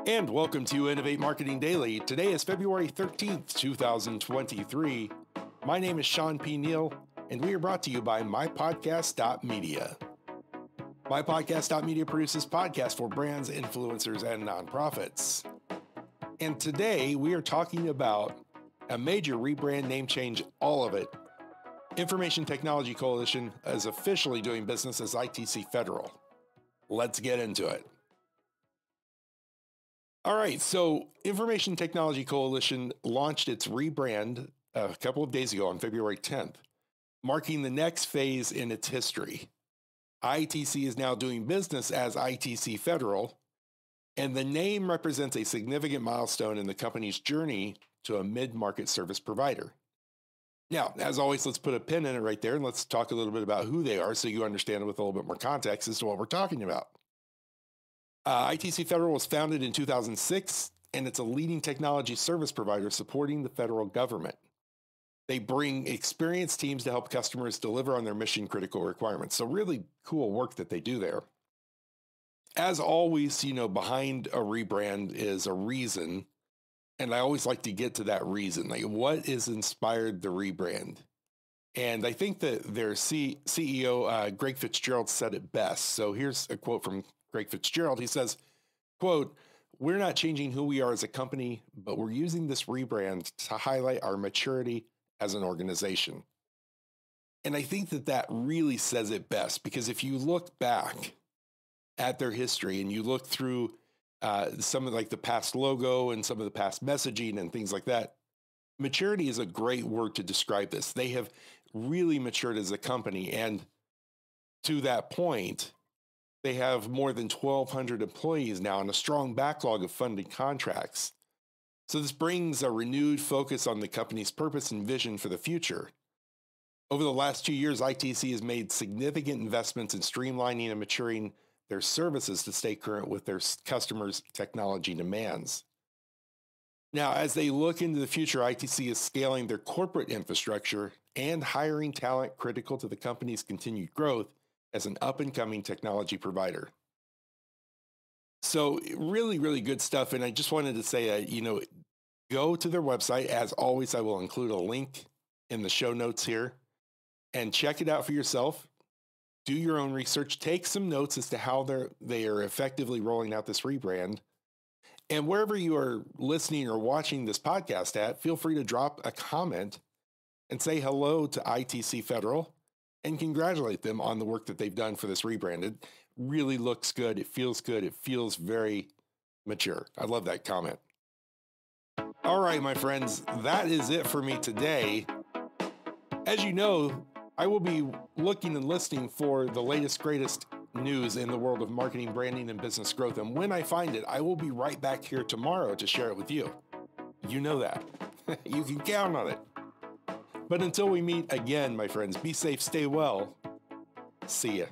And welcome to Innovate Marketing Daily. Today is February 13th, 2023. My name is Sean P. Neal, and we are brought to you by mypodcast.media. Mypodcast.media produces podcasts for brands, influencers, and nonprofits. And today we are talking about a major rebrand, name change, all of it. Information Technology Coalition is officially doing business as ITC Federal. Let's get into it. All right, so Information Technology Coalition launched its rebrand a couple of days ago on February 10th, marking the next phase in its history. ITC is now doing business as ITC Federal, and the name represents a significant milestone in the company's journey to a mid-market service provider. Now, as always, let's put a pin in it right there, and let's talk a little bit about who they are so you understand with a little bit more context as to what we're talking about. ITC Federal was founded in 2006, and it's a leading technology service provider supporting the federal government. They bring experienced teams to help customers deliver on their mission-critical requirements. So really cool work that they do there. As always, behind a rebrand is a reason, and I always like to get to that reason. Like, what has inspired the rebrand? And I think that their CEO, Greg Fitzgerald, said it best. So here's a quote from Greg Fitzgerald. He says, quote, "We're not changing who we are as a company, but we're using this rebrand to highlight our maturity as an organization." And I think that really says it best, because if you look back at their history and you look through some of the past logo and some of the past messaging and things like that, maturity is a great word to describe this. They have really matured as a company. And to that point, they have more than 1,200 employees now and a strong backlog of funded contracts. So this brings a renewed focus on the company's purpose and vision for the future. Over the last 2 years, ITC has made significant investments in streamlining and maturing their services to stay current with their customers' technology demands. Now, as they look into the future, ITC is scaling their corporate infrastructure and hiring talent critical to the company's continued growth as an up-and-coming technology provider. So really, really good stuff. And I just wanted to say, go to their website. As always, I will include a link in the show notes here and check it out for yourself. Do your own research. Take some notes as to how they are effectively rolling out this rebrand. And wherever you are listening or watching this podcast at, feel free to drop a comment and say hello to ITC Federal and congratulate them on the work that they've done for this rebrand. It really looks good. It feels good. It feels very mature. I love that comment. All right, my friends, that is it for me today. As you know, I will be looking and listening for the latest, greatest news in the world of marketing, branding, and business growth. And when I find it, I will be right back here tomorrow to share it with you. You know that. You can count on it. But until we meet again, my friends, be safe, stay well. See ya.